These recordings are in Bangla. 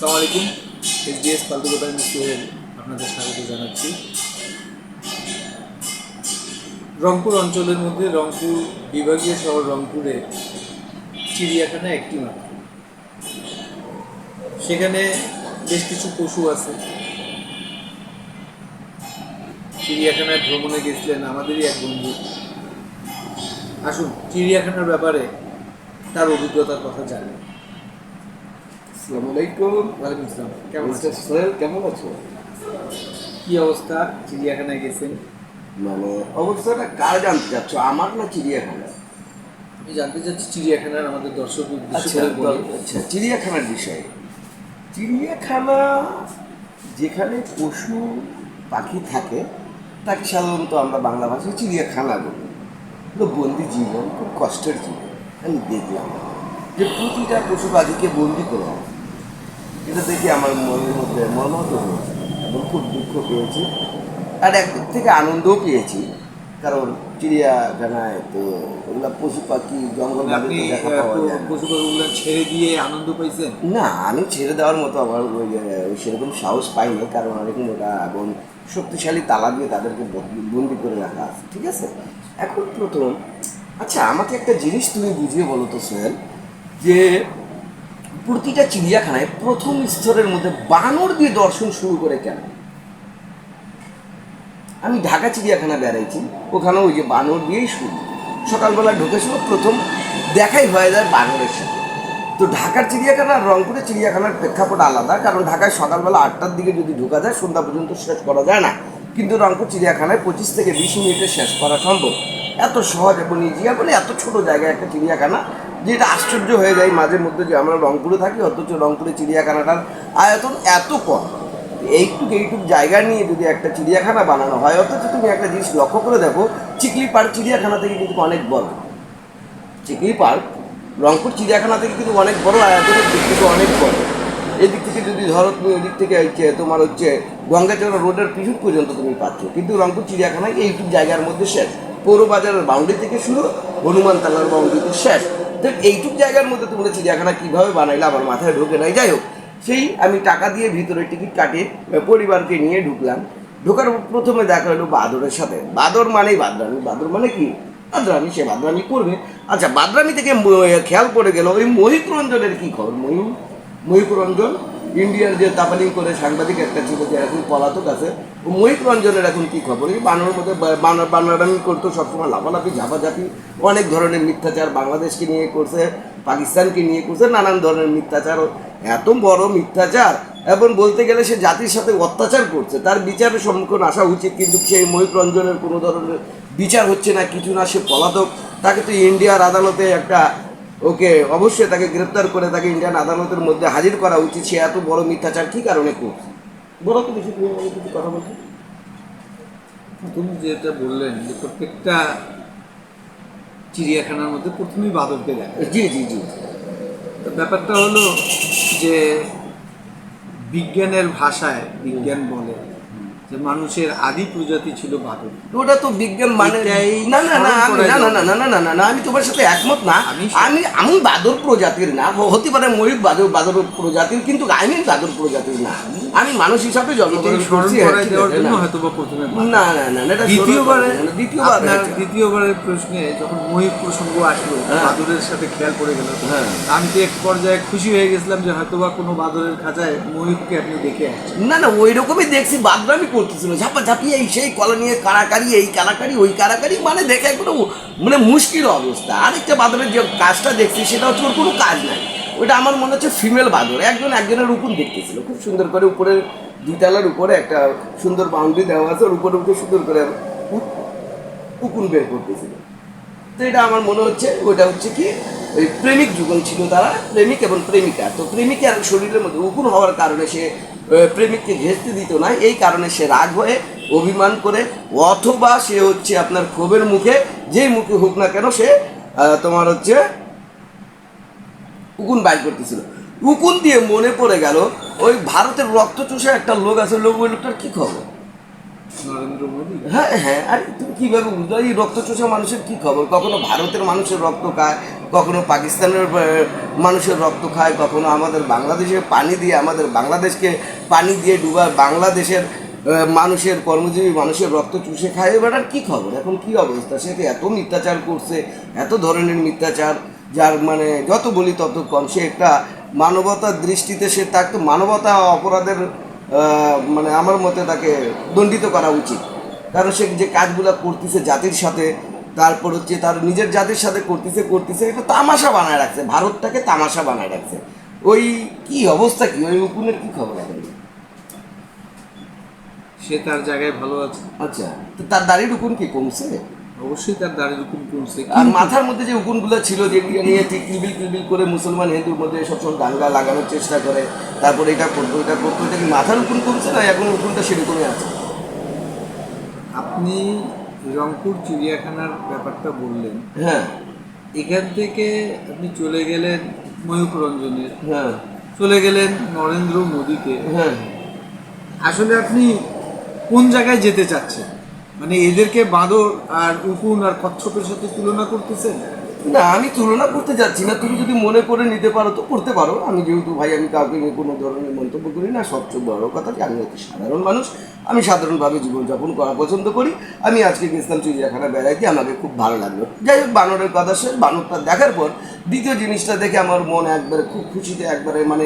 আসসালামু আলাইকুম। এসবিএস ফালতু কথা নিউজে আপনাদের স্বাগত জানাচ্ছি। রংপুর অঞ্চলের মধ্যে রংপুর বিভাগীয় শহর রংপুরে চিড়িয়াখানা একটি মাত্র। সেখানে বেশ কিছু পশু আছে। চিড়িয়াখানায় ভ্রমণে গেছিলেন আমাদেরই এক বন্ধু। আসুন চিড়িয়াখানার ব্যাপারে তার অভিজ্ঞতার কথা জানি। আসসালামু আলাইকুম। ওয়ালাইকুম আসসালাম। কেমন মিস্টার আছেন? সোহেল, কেমন আছো? কী অবস্থা? চিড়িয়াখানায় গেছেন? মানে অবস্থাটা কার জানতে চাচ্ছ, আমার না চিড়িয়াখানা? আমি জানতে চাচ্ছি চিড়িয়াখানার আমাদের দর্শক উদ্দেশ্য আচ্ছা করে বলি। আচ্ছা, চিড়িয়াখানার বিষয়ে। চিড়িয়াখানা যেখানে পশু পাখি থাকে তাকে সাধারণত আমরা বাংলা ভাষায় চিড়িয়াখানা বলি। তো বন্দি জীবন খুব কষ্টের জীবন। আমি দেখলাম যে প্রতিটা পশু পাখিকে বন্দি করে রাখে। এটা দেখে আমার মনের মধ্যে মর্মাহত হয়েছে এবং খুব দুঃখ পেয়েছি, আর একদিক থেকে আনন্দও পেয়েছি। কারণ চিড়িয়াখানায় তো ওগুলো পশু পাখি জঙ্গল আপনি দেখা পাওয়া যায় না। পশু পাখিগুলো ছেড়ে দিয়ে আনন্দ পাইছেন? না, আমি ছেড়ে দেওয়ার মতো আমার সেরকম সাহস পাইনি, কারণ অনেকক্ষণ ওটা এবং শক্তিশালী তালা দিয়ে তাদেরকে বন্দি করে রাখা আছে। ঠিক আছে, এখন প্রথম আচ্ছা আমাকে একটা জিনিস তুমি বুঝিয়ে বলো তো সোহেল, যে প্রতিটা চিড়িয়াখানায় প্রথম স্তরের মধ্যে বানর দিয়ে দর্শন শুরু করে কেন? আমি ঢাকা চিড়িয়াখানা বেড়াইছি, ওখানে ওই যে বানর দিয়েই শুরু। সকালবেলা ঢুকেছিল, প্রথম দেখাই হয়ে যায় বানরের সাথে। তো ঢাকার চিড়িয়াখানা আর রংপুরের চিড়িয়াখানার প্রেক্ষাপট আলাদা, কারণ ঢাকায় সকালবেলা 8টার দিকে যদি ঢোকা যায় সন্ধ্যা পর্যন্ত শেষ করা যায় না, কিন্তু রংপুর চিড়িয়াখানায় 25 থেকে 20 মিনিটে শেষ করা সম্ভব। এত সহজ এবং ইজি, এবং এত ছোট জায়গায় একটা চিড়িয়াখানা, যেটা আশ্চর্য হয়ে যায় মাঝে মধ্যে যে আমরা রংপুরে থাকি অথচ রংপুরের চিড়িয়াখানাটার আয়তন এত কম। এইটুক জায়গা নিয়ে যদি একটা চিড়িয়াখানা বানানো হয়, অথচ তুমি একটা জিনিস লক্ষ্য করে দেখো, চিকলি পার্ক চিড়িয়াখানা থেকে কিন্তু অনেক বড়। চিকলি পার্ক রংপুর চিড়িয়াখানা থেকে কিন্তু অনেক বড়, আয়তনের দিক থেকে অনেক বড়। এদিক থেকে যদি ধরো তুমি ওদিক থেকে তোমার গঙ্গাচড়া রোডের পিছন পর্যন্ত তুমি পাচ্ছ, কিন্তু রংপুর চিড়িয়াখানায় এইটুক জায়গার মধ্যে শেষ। পৌরবাজারের বাউন্ডারি থেকে শুরু, হনুমান তালার বাউন্ডারিতে শেষ। তো এইটুক জায়গার মধ্যে তোমরা চিড়িয়াখানা কীভাবে বানাইলে আমার মাথায় ঢোকে নাই। যাই হোক, সেই আমি টাকা দিয়ে ভিতরে টিকিট কাটিয়ে পরিবারকে নিয়ে ঢুকলাম। ঢোকার প্রথমে দেখা হলো বাদরের সাথে। বাদর মানেই বাদরামি। বাদর মানে কি? বাদরামি। সে বাদরামি করবে। আচ্ছা, বাদরামি থেকে খেয়াল পড়ে গেল ওই মহিক রঞ্জনের কী খবর। মহিক রঞ্জন ইন্ডিয়ার যে তাপালিং করে সাংবাদিক একটা ছিল, যে এখন পলাতক আছে, ও মহিক রঞ্জনের এখন কী খবর? এই বানরের মধ্যে বানারামি করতো, সবসময় লাফালাফি ঝাপাঝাপি, অনেক ধরনের মিথ্যাচার বাংলাদেশকে নিয়ে করছে, পাকিস্তানকে নিয়ে করছে, নানান ধরনের মিথ্যাচার। এত বড় মিথ্যাচার, এবং বলতে গেলে সে জাতির সাথে অত্যাচার করছে, তার বিচারের সম্মুখীন আসা উচিত, কিন্তু সেই মহিক রঞ্জনের কোনো ধরনের বিচার হচ্ছে না, কিছু না। সে পলাতক। তাকে তো ইন্ডিয়ার আদালতে একটা অবশ্যই তাকে গ্রেপ্তার করে তাকে ইন্ডিয়ান আদালতের মধ্যে হাজির করা উচিত। সে এত বড় মিথ্যাচার কী কারণে করছে বলো তো বেশি, তুমি কিছু কথা বলছো। তুমি যেটা বললেন যে প্রত্যেকটা চিড়িয়াখানার মধ্যে প্রথমেই বাদরকে দেখা। জি জি জি। তো ব্যাপারটা হলো যে বিজ্ঞানের ভাষায় বিজ্ঞান বলে যে মানুষের আদি প্রজাতি ছিল বাদর। ওটা তো বিজ্ঞান মানে না না না না না না না না না না না, আমি তোমার সাথে একমত না। আমি আমি বাদর প্রজাতির না, হতে পারে ময়ূর বাদর বাদর প্রজাতির, কিন্তু আমি বাদর প্রজাতির না। আমি মানুষ হিসাবে জন্মগ্রহণ করছি। না না না, এটা দ্বিতীয়বারের প্রশ্নে যখন ময়ূর প্রসঙ্গ আসলো, বাদরের সাথে খেয়াল পড়ে গেল। আমি তো এক পর্যায়ে খুশি হয়ে গেছিলাম যে হয়তোবা কোনো বাদরের খাঁচায় ময়ূরকে আপনি দেখে আসছেন। না না, ওই রকমই দেখছি, বাদরামি করতেছিল, ঝাপাঝাপি, এই সেই কলা নিয়ে কারাকারি, এই কারাকারি ওই কারাকারি, মানে দেখে কোনো মানে মুশকিল অবস্থা। আরেকটা বাদরের যে কাজটা দেখছি সেটা হচ্ছে ওর কোনো কাজ নাই। ওইটা আমার মনে হচ্ছে ফিমেল বাদর, একজনের উকুন দেখতেছিল খুব সুন্দর করে, উপরে 2 তলার উপরে একটা সুন্দর বাউন্ডারি দেওয়া আছে, ওর উপরে উঠে সুন্দর করে উকুন বের করতেছিল। তো এটা আমার মনে হচ্ছে ওইটা হচ্ছে কি ওই প্রেমিক যুগল ছিল, তারা প্রেমিক এবং প্রেমিকা। তো প্রেমিকার শরীরের মধ্যে উকুন হওয়ার কারণে সে প্রেমিককে ঘেঁচতে দিত না, এই কারণে সে রাগ হয়ে অভিমান করে, অথবা সে হচ্ছে আপনার ক্ষোভের মুখে, যেই মুখে হোক না কেন, সে তোমার হচ্ছে উকুন বাইর করতেছিল। উকুন দিয়ে মনে পড়ে গেল ওই ভারতের রক্তচোষা একটা লোক আছে, ওই লোকটার কী খবর? নরেন্দ্র মোদী? হ্যাঁ হ্যাঁ, আর তুমি কীভাবে বুঝলো? এই রক্তচোষা মানুষের কী খবর? কখনো ভারতের মানুষের রক্ত খায়, কখনো পাকিস্তানের মানুষের রক্ত খায়, কখনো আমাদের বাংলাদেশে পানি দিয়ে, আমাদের বাংলাদেশকে পানি দিয়ে ডুবায়, বাংলাদেশের মানুষের, কর্মজীবী মানুষের রক্ত চুষে খায়। এবার আর কী খবর? এখন কী অবস্থা? সে তো এত মিথ্যাচার করছে, এত ধরনের মিথ্যাচার, যার মানে যত বলি তত কম। সে একটা মানবতার দৃষ্টিতে সে তাকে মানবতা অপরাধের মানে আমার মতে তাকে দণ্ডিত করা উচিত। কারণ সে যে কাজগুলো করতেছে জাতির সাথে, তারপর হচ্ছে তার নিজের জাতির সাথে করতেছে এটা তামাশা বানায় রাখছে, ভারতটাকে তামাশা বানায় রাখছে। ওই কি অবস্থা, কি ওই উকুনের কি খবর এখন? সে তার জায়গায় ভালো আছে। আচ্ছা, তো তার দাড়ির উকুন কি কমছে? অবশ্যই তার দাড়ির উকুন কমছে। আর মাথার মধ্যে যে উকুনগুলো ছিল, যেগুলো নিয়ে ঠিক কিলবিল করে মুসলমান হিন্দুর মধ্যে সবসময় দাঙ্গা লাগানোর চেষ্টা করে, তারপরে এটা করতো এটা করতো, এটা কি মাথার উকুন কমছে না এখন উকুনটা সেরকমই আছে? আপনি রংপুর চিড়িয়াখানার ব্যাপারটা বললেন, হ্যাঁ এখান থেকে আপনি চলে গেলেন ময়ূখ রঞ্জনের, হ্যাঁ চলে গেলেন নরেন্দ্র মোদীকে। হ্যাঁ। আসলে আপনি কোন জায়গায় যেতে চাচ্ছেন? মানে এদেরকে বাঁদর আর উকুন আর কচ্ছপের সাথে তুলনা করতেছেন? না, আমি তুলনা করতে যাচ্ছি না। তুমি যদি মনে করে নিতে পারো তো করতে পারো। আমি যেহেতু ভাই আমি কাউকে নিয়ে কোনো ধরনের মন্তব্য করি না। সবচেয়ে বড় কথা যে আমি একটা সাধারণ মানুষ, আমি সাধারণভাবে জীবনযাপন করা পছন্দ করি। আমি আজকে গেছিলাম চিড়িয়াখানা বেড়াইতে, আমাকে খুব ভালো লাগলো। যাই হোক, বানরের কথা শেষ। বানরটা দেখার পর দ্বিতীয় জিনিসটা দেখে আমার মন একবারে খুব খুশিতে, একবারে মানে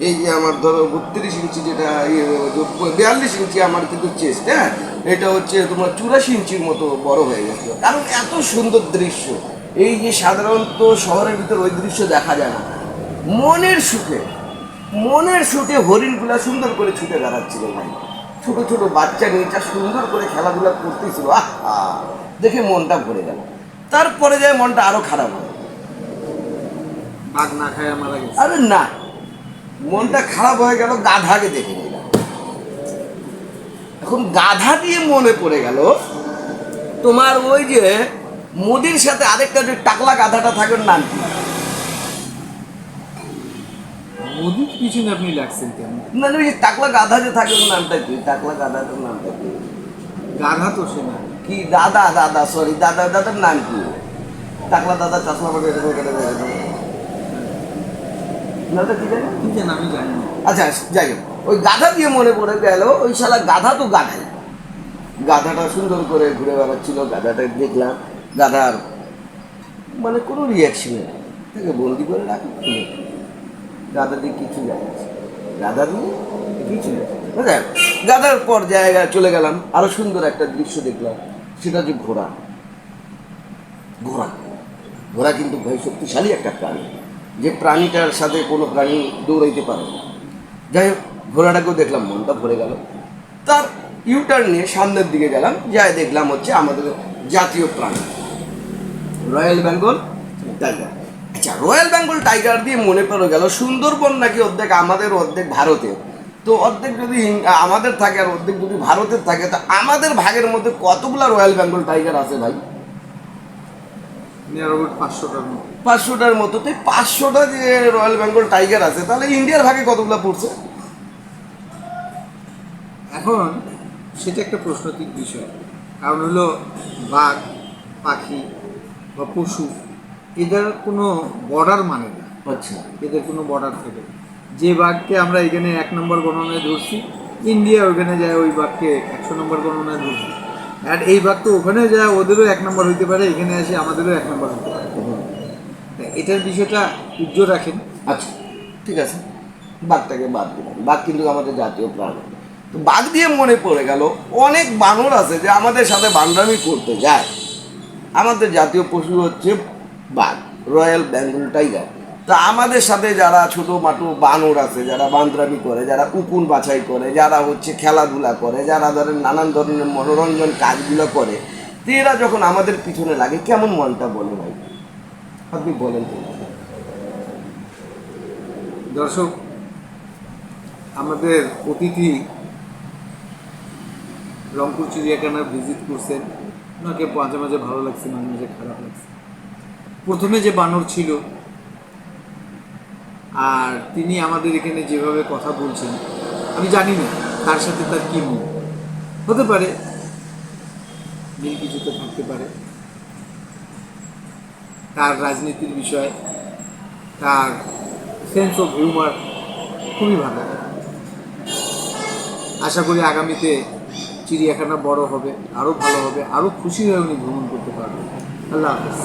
এই যে আমার ধরো 32 ইঞ্চি, যেটা 42 ইঞ্চি আমার কিন্তু চেস্ট, হ্যাঁ, এটা হচ্ছে তোমার 84 ইঞ্চির মতো বড় হয়ে গেছিলো। কারণ এত সুন্দর দৃশ্য, এই যে সাধারণত শহরের ভিতর ওই দৃশ্য দেখা যায় না। মনের সুখে হরিণগুলা সুন্দর করে ছুটে বেড়াচ্ছিল ভাই। ছোট ছোট বাচ্চা নিয়ে যা সুন্দর করে খেলাধুলা করতেছিল, আহা, দেখে মনটা ভরে গেল। তারপরে যায় মনটা আরো খারাপ হয়। বাঘ না খায় মারা গেছে? আরে না, মনটা খারাপ হয়ে গেল গাধাকে দেখে নিলাম। এখন গাধা দিয়ে মনে পড়ে গেল তোমার ওই যে মোদির সাথে আরেকটা যে টাকলা গাধাটা থাকে, ওর নাম কি? মোদির পিছনে আপনি লাগছেন কেন? না, ওই যে টাকলা গাধা যে থাকে, ওর নামটা কি? টাকলা গাধাটার নামটা কি? গাধা তো সে না। কি দাদা সরি, দাদার নাম কি? টাকলা দাদা চশমা পরে নামটা কি জানি? কি জানি, আমি জানি না। আচ্ছা যাই হোক, ওই গাধা দিয়ে মনে পড়ে গেল ওই শালা গাধা তো গাধাই। গাধাটা সুন্দর করে ঘুরে বেড়াচ্ছিল, গাধাটা দেখলাম। গাধার মানে কোনো রিয়াকশন নেই, তাকে বন্দি করে রাখি। গাধা দিয়ে কিছু যায় না, গাধা দিয়ে কিছু যায় না। গাধার পর জায়গায় চলে গেলাম, আরো সুন্দর একটা দৃশ্য দেখলাম। সেটা হচ্ছে ঘোড়া। ঘোড়া ঘোড়া কিন্তু ভাই শক্তিশালী একটা প্রাণী, যে প্রাণীটার সাথে কোনো প্রাণী দৌড়াইতে পারে না। যাই হোক, ঘোড়াটাকেও দেখলাম, মনটা ভরে গেল। তার ইউটার্ন নিয়ে সামনের দিকে গেলাম, যাই দেখলাম হচ্ছে আমাদের জাতীয় প্রাণী রয়্যাল বেঙ্গল টাইগার। আচ্ছা, রয়্যাল বেঙ্গল টাইগার দিয়ে মনে পড়ে গেল সুন্দরবন নাকি অর্ধেক আমাদের অর্ধেক ভারতের। তো অর্ধেক যদি আমাদের থাকে আর অর্ধেক যদি ভারতের থাকে, তা আমাদের ভাগের মধ্যে কতগুলো রয়্যাল বেঙ্গল টাইগার আছে ভাই? 500টার মতো। 500টার মতো। তো 500টা যে রয়্যাল বেঙ্গল টাইগার আছে, তাহলে ইন্ডিয়ার ভাগে কতগুলো পড়ছে? এখন সেটা একটা প্রশ্নাতীত বিষয়। কারণ হলো বাঘ, পাখি বা পশু, এদের কোনো বর্ডার মানে না। আচ্ছা, এদের কোনো বর্ডার থাকে না। যে বাঘকে আমরা এখানে 1 নম্বর গণনায় ধরছি, ইন্ডিয়া ওইখানে যায় ওই বাঘকে 100 নম্বর গণনায় ধরছি। আর এই বাঘ তো ওখানে যায়, ওদেরও 1 নম্বর হইতে পারে, এখানে আসে আমাদেরও 1 নম্বর হইতে পারে। এটার বিষয়টা উজ্জ্বল রাখেন। আচ্ছা ঠিক আছে, বাঘটাকে বাদ দিলাম। বাঘ কিন্তু আমাদের জাতীয় প্রাণী। তো বাঘ দিয়ে মনে পড়ে গেল অনেক বানর আছে যে আমাদের সাথে বান্ডামি করতে যায়। আমাদের জাতীয় পশু হচ্ছে বাঘ, রয়্যাল বেঙ্গল টাইগার। তা আমাদের সাথে যারা ছোটো মাটো বানর আছে, যারা বান্দ্রামি করে, যারা উকুন বাছাই করে, যারা হচ্ছে খেলাধুলা করে, যারা ধরেন নানান ধরনের মনোরঞ্জন কাজগুলো করে, তো এরা যখন আমাদের পিছনে লাগে কেমন মনটা বলে ভাই? আপনি বলেন তো। দর্শক, আমাদের অতিথি রংপুর চিড়িয়াখানা ভিজিট করছেন, ওনাকে মাঝে মাঝে ভালো লাগছে, মাঝে মাঝে খারাপ লাগছে। প্রথমে যে বানর ছিল আর তিনি আমাদের এখানে যেভাবে কথা বলছেন, আমি জানি না তার সাথে তার কী মন হতে পারে। মিল কিছুতে থাকতে পারে। তার রাজনীতির বিষয়, তার সেন্স অফ হিউমার খুবই ভালো। আশা করি আগামীতে চিড়িয়াখানা বড় হবে, আরও ভালো হবে, আরও খুশি হয়ে উনি ভ্রমণ করতে পারবেন। আল্লাহ হাফেজ।